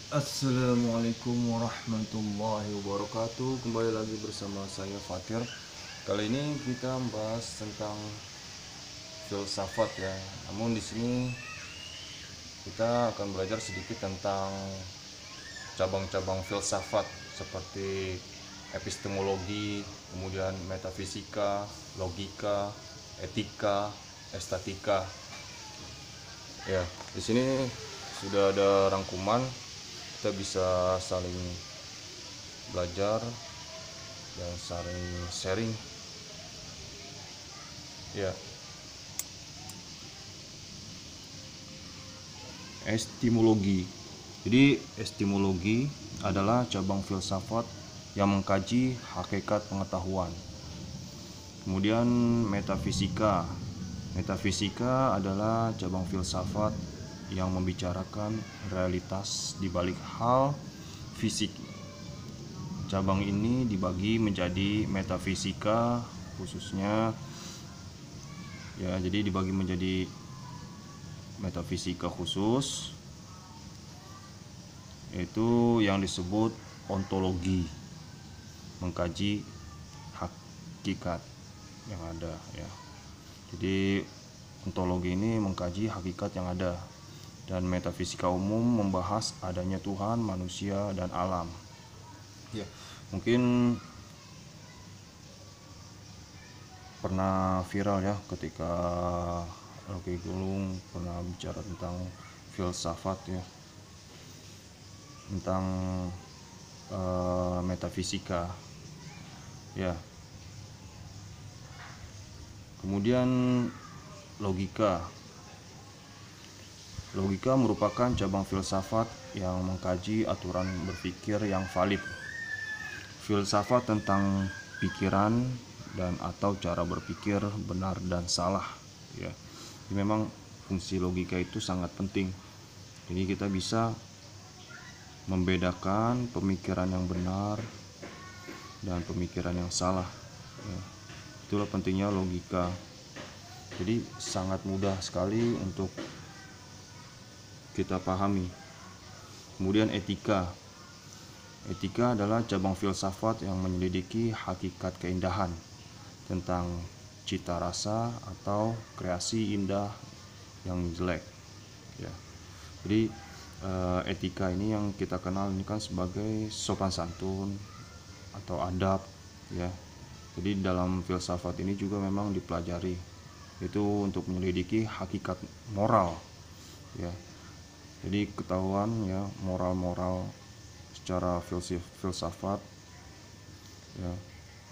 Assalamualaikum warahmatullahi wabarakatuh. Kembali lagi bersama saya Fatir. Kali ini kita membahas tentang filsafat ya. Namun di sini kita akan belajar sedikit tentang cabang-cabang filsafat seperti epistemologi, kemudian metafisika, logika, etika, estetika. Ya, di sini sudah ada rangkuman, kita bisa saling belajar dan saling sharing. Ya, epistemologi. Jadi epistemologi adalah cabang filsafat yang mengkaji hakikat pengetahuan. Kemudian metafisika. Metafisika adalah cabang filsafat yang membicarakan realitas di balik hal fisik. Cabang ini dibagi menjadi metafisika khususnya ya, jadi dibagi menjadi metafisika khusus, yaitu yang disebut ontologi, mengkaji hakikat yang ada ya. Jadi ontologi ini mengkaji hakikat yang ada, dan metafisika umum membahas adanya Tuhan, manusia, dan alam. Ya, mungkin pernah viral ya ketika Rocky Gerung pernah bicara tentang filsafat ya, tentang metafisika ya. Kemudian logika. Logika merupakan cabang filsafat yang mengkaji aturan berpikir yang valid. Filsafat tentang pikiran dan atau cara berpikir benar dan salah ya. Jadi memang fungsi logika itu sangat penting. Jadi kita bisa membedakan pemikiran yang benar dan pemikiran yang salah ya. Itulah pentingnya logika. Jadi sangat mudah sekali untuk kita pahami. Kemudian etika. Etika adalah cabang filsafat yang menyelidiki hakikat keindahan, tentang cita rasa atau kreasi indah yang jelek ya. Jadi etika ini yang kita kenal ini kan sebagai sopan santun atau adab ya. Jadi dalam filsafat ini juga memang dipelajari itu untuk menyelidiki hakikat moral ya. Jadi ketahuan ya moral-moral secara filsafat ya,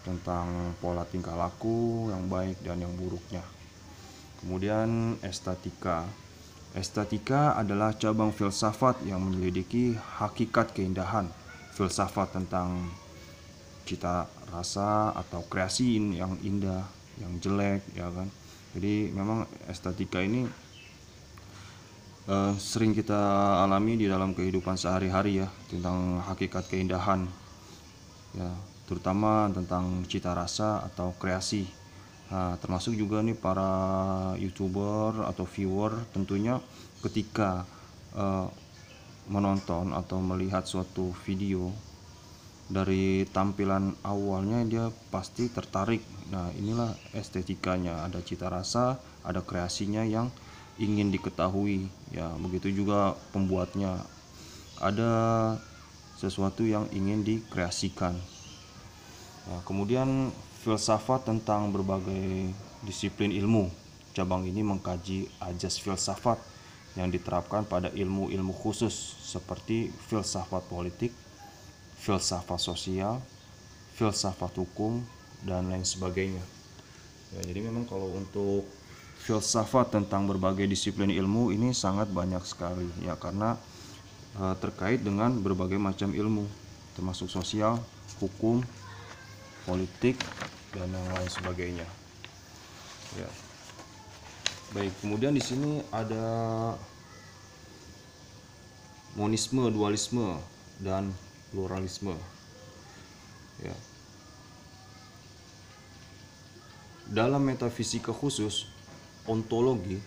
tentang pola tingkah laku yang baik dan yang buruknya. Kemudian estetika. Estetika adalah cabang filsafat yang menyelidiki hakikat keindahan, filsafat tentang cita rasa atau kreasi yang indah, yang jelek ya kan. Jadi memang estetika ini sering kita alami di dalam kehidupan sehari-hari ya, tentang hakikat keindahan ya, terutama tentang cita rasa atau kreasi. Nah, termasuk juga nih para YouTuber atau viewer tentunya ketika menonton atau melihat suatu video, dari tampilan awalnya dia pasti tertarik. Nah, inilah estetikanya, ada cita rasa, ada kreasinya yang ingin diketahui ya. Begitu juga pembuatnya, ada sesuatu yang ingin dikreasikan. Nah, kemudian filsafat tentang berbagai disiplin ilmu. Cabang ini mengkaji ajas filsafat yang diterapkan pada ilmu-ilmu khusus seperti filsafat politik, filsafat sosial, filsafat hukum, dan lain sebagainya. Ya, jadi memang kalau untuk filsafat tentang berbagai disiplin ilmu ini sangat banyak sekali ya, karena terkait dengan berbagai macam ilmu, termasuk sosial, hukum, politik, dan yang lain sebagainya. Ya. Baik, kemudian di sini ada monisme, dualisme, dan pluralisme. Ya. Dalam metafisika khusus, ontologi,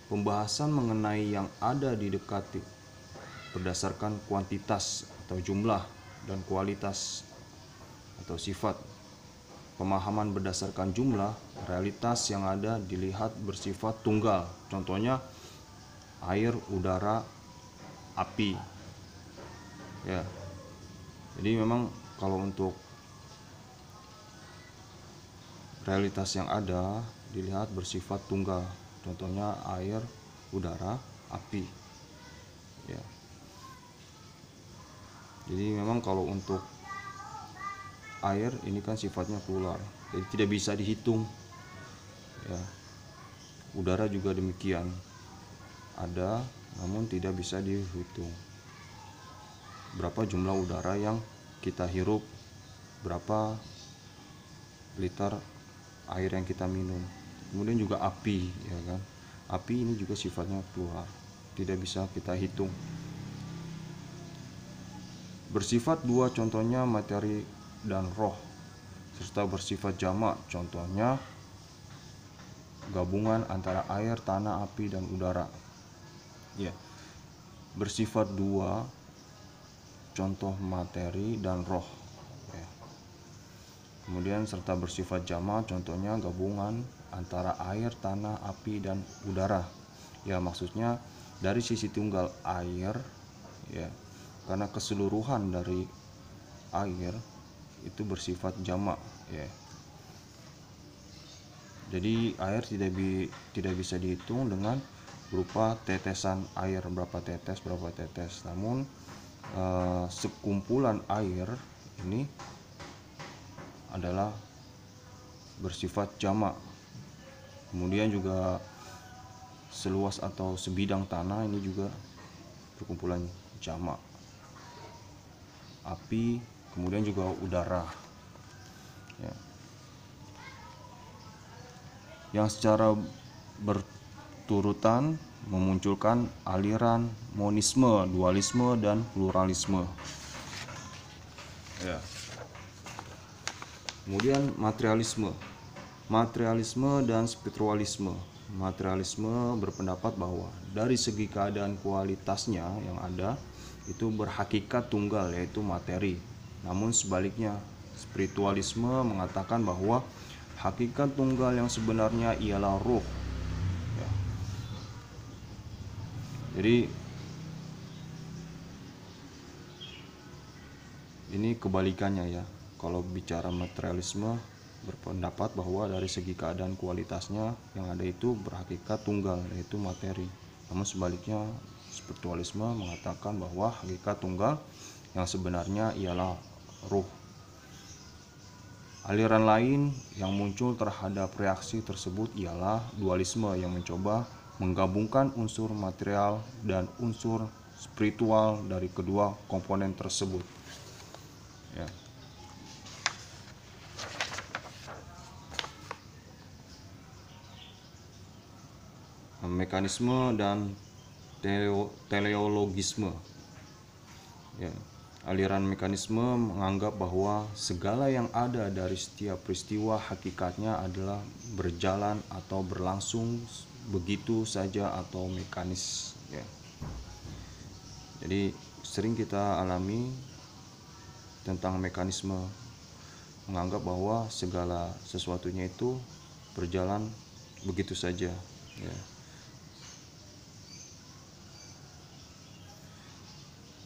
pembahasan mengenai yang ada di dekati berdasarkan kuantitas atau jumlah dan kualitas atau sifat. Pemahaman berdasarkan jumlah, realitas yang ada dilihat bersifat tunggal. Contohnya air, udara, api. Ya. Jadi memang kalau untuk realitas yang ada dilihat bersifat tunggal. Contohnya air, udara, api. Ya. Jadi memang kalau untuk air ini kan sifatnya plural, jadi tidak bisa dihitung. Ya. Udara juga demikian, ada namun tidak bisa dihitung. Berapa jumlah udara yang kita hirup, berapa liter air yang kita minum. Kemudian juga api, ya kan? Api ini juga sifatnya plural, tidak bisa kita hitung. Bersifat dua contohnya materi dan roh, serta bersifat jamak contohnya gabungan antara air, tanah, api, dan udara. Ya. Bersifat dua contoh materi dan roh. Ya. Kemudian serta bersifat jamak contohnya gabungan antara air, tanah, api, dan udara. Ya, maksudnya dari sisi tunggal air, ya, karena keseluruhan dari air itu bersifat jamak, ya. Jadi air tidak bisa dihitung dengan berupa tetesan air, berapa tetes. Namun sekumpulan air ini adalah bersifat jamak. Kemudian juga seluas atau sebidang tanah ini juga perkumpulan jamak. Api, kemudian juga udara. Ya. Yang secara berturutan memunculkan aliran monisme, dualisme, dan pluralisme. Ya. Kemudian materialisme dan spiritualisme. Materialisme berpendapat bahwa dari segi keadaan kualitasnya yang ada itu berhakikat tunggal, yaitu materi. Namun sebaliknya, spiritualisme mengatakan bahwa hakikat tunggal yang sebenarnya ialah ruh. Ya. Jadi ini kebalikannya, ya. Kalau bicara materialisme berpendapat bahwa dari segi keadaan kualitasnya yang ada itu berhakikat tunggal, yaitu materi. Namun sebaliknya, spiritualisme mengatakan bahwa hakikat tunggal yang sebenarnya ialah ruh. Aliran lain yang muncul terhadap reaksi tersebut ialah dualisme yang mencoba menggabungkan unsur material dan unsur spiritual dari kedua komponen tersebut. Ya. Mekanisme dan teleologisme. Ya. Aliran mekanisme menganggap bahwa segala yang ada dari setiap peristiwa hakikatnya adalah berjalan atau berlangsung begitu saja atau mekanis. Ya. Jadi sering kita alami tentang mekanisme, menganggap bahwa segala sesuatunya itu berjalan begitu saja. Ya.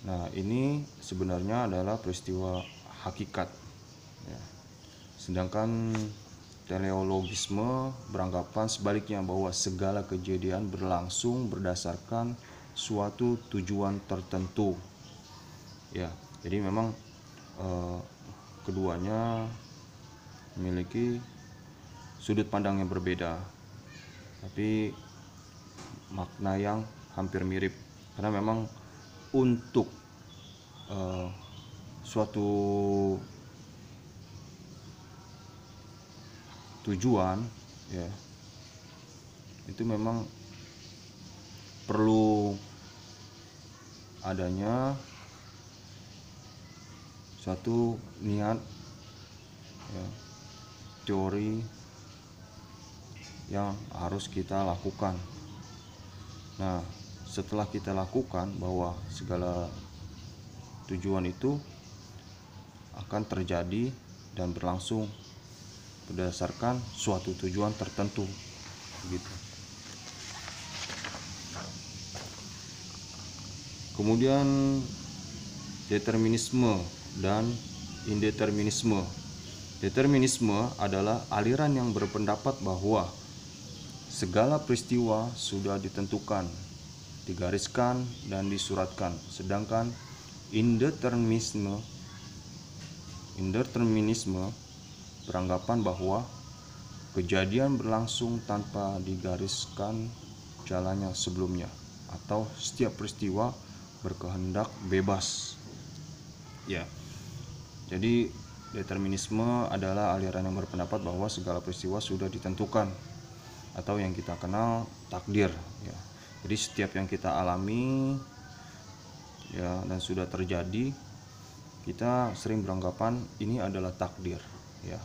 Nah, ini sebenarnya adalah peristiwa hakikat. Ya. Sedangkan teleologisme beranggapan sebaliknya, bahwa segala kejadian berlangsung berdasarkan suatu tujuan tertentu. Ya, jadi memang keduanya memiliki sudut pandang yang berbeda, tapi makna yang hampir mirip, karena memang untuk suatu tujuan, ya, itu memang perlu adanya suatu niat, ya, teori yang harus kita lakukan. Nah, setelah kita lakukan bahwa segala tujuan itu akan terjadi dan berlangsung berdasarkan suatu tujuan tertentu gitu. Kemudian determinisme dan indeterminisme. Determinisme adalah aliran yang berpendapat bahwa segala peristiwa sudah ditentukan, digariskan, dan disuratkan. Sedangkan indeterminisme beranggapan bahwa kejadian berlangsung tanpa digariskan jalannya sebelumnya, atau setiap peristiwa berkehendak bebas. Ya. Jadi determinisme adalah aliran yang berpendapat bahwa segala peristiwa sudah ditentukan, atau yang kita kenal takdir, ya. Jadi setiap yang kita alami, ya, dan sudah terjadi, kita sering beranggapan ini adalah takdir, ya.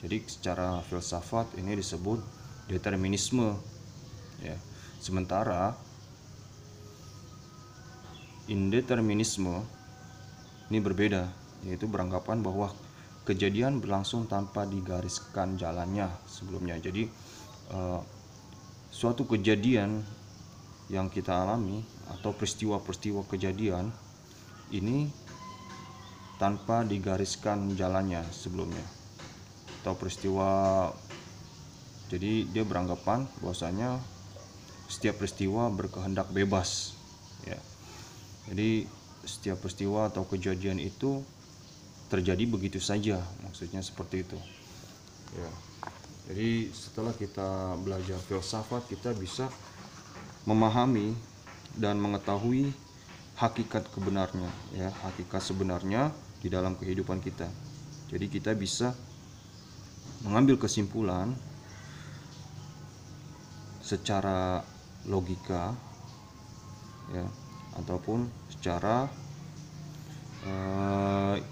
Jadi secara filsafat ini disebut determinisme, ya. Sementara indeterminisme ini berbeda, yaitu beranggapan bahwa kejadian berlangsung tanpa digariskan jalannya sebelumnya. Jadi suatu kejadian yang kita alami atau peristiwa-peristiwa kejadian ini tanpa digariskan jalannya sebelumnya, atau peristiwa, jadi dia beranggapan bahwasanya setiap peristiwa berkehendak bebas, ya. Jadi setiap peristiwa atau kejadian itu terjadi begitu saja, maksudnya seperti itu, ya. Jadi setelah kita belajar filsafat, kita bisa memahami dan mengetahui hakikat kebenarnya, ya, hakikat sebenarnya di dalam kehidupan kita. Jadi kita bisa mengambil kesimpulan secara logika, ya, ataupun secara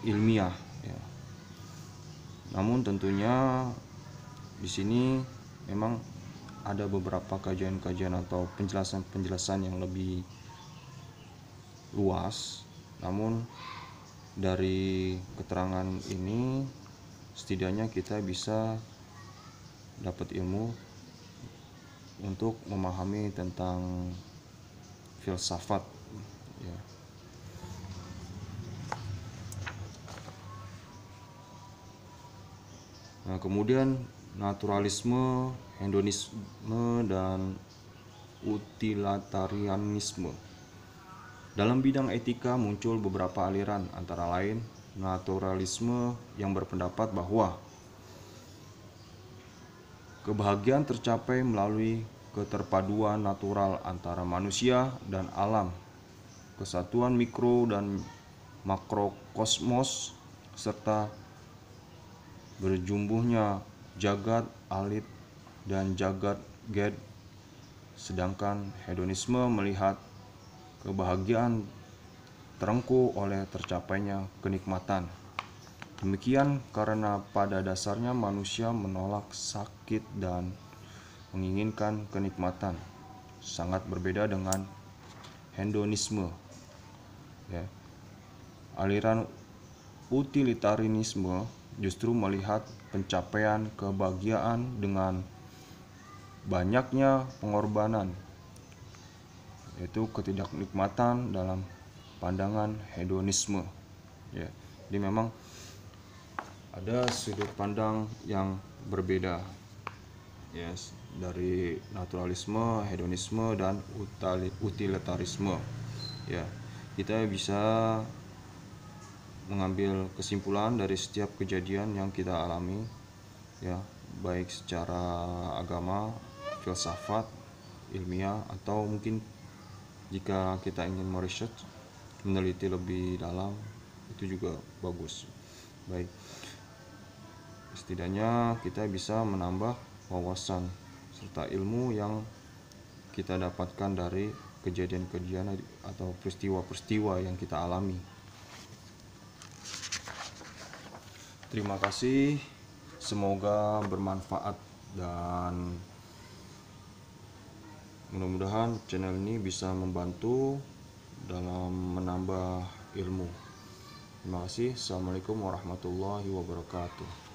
ilmiah, ya. Namun tentunya di sini memang ada beberapa kajian-kajian atau penjelasan-penjelasan yang lebih luas. Namun dari keterangan ini setidaknya kita bisa dapat ilmu untuk memahami tentang filsafat, ya. Nah, kemudian naturalisme, hedonisme, dan utilitarianisme. Dalam bidang etika muncul beberapa aliran, antara lain naturalisme yang berpendapat bahwa kebahagiaan tercapai melalui keterpaduan natural antara manusia dan alam, kesatuan mikro dan makrokosmos, serta berjumbuhnya jagat alit dan jagat ged. Sedangkan hedonisme melihat kebahagiaan terengkuh oleh tercapainya kenikmatan. Demikian karena pada dasarnya manusia menolak sakit dan menginginkan kenikmatan. Sangat berbeda dengan hedonisme, ya. Aliran utilitarianisme justru melihat pencapaian kebahagiaan dengan banyaknya pengorbanan, yaitu ketidaknikmatan dalam pandangan hedonisme, ya. Jadi memang ada sudut pandang yang berbeda, yes, dari naturalisme, hedonisme, dan utilitarisme, ya. Kita bisa mengambil kesimpulan dari setiap kejadian yang kita alami, ya, baik secara agama, filsafat, ilmiah, atau mungkin jika kita ingin meresearch, meneliti lebih dalam, itu juga bagus. Baik, setidaknya kita bisa menambah wawasan serta ilmu yang kita dapatkan dari kejadian-kejadian atau peristiwa-peristiwa yang kita alami. Terima kasih, semoga bermanfaat dan Mudah-mudahan channel ini bisa membantu dalam menambah ilmu. Terima kasih. Assalamualaikum warahmatullahi wabarakatuh.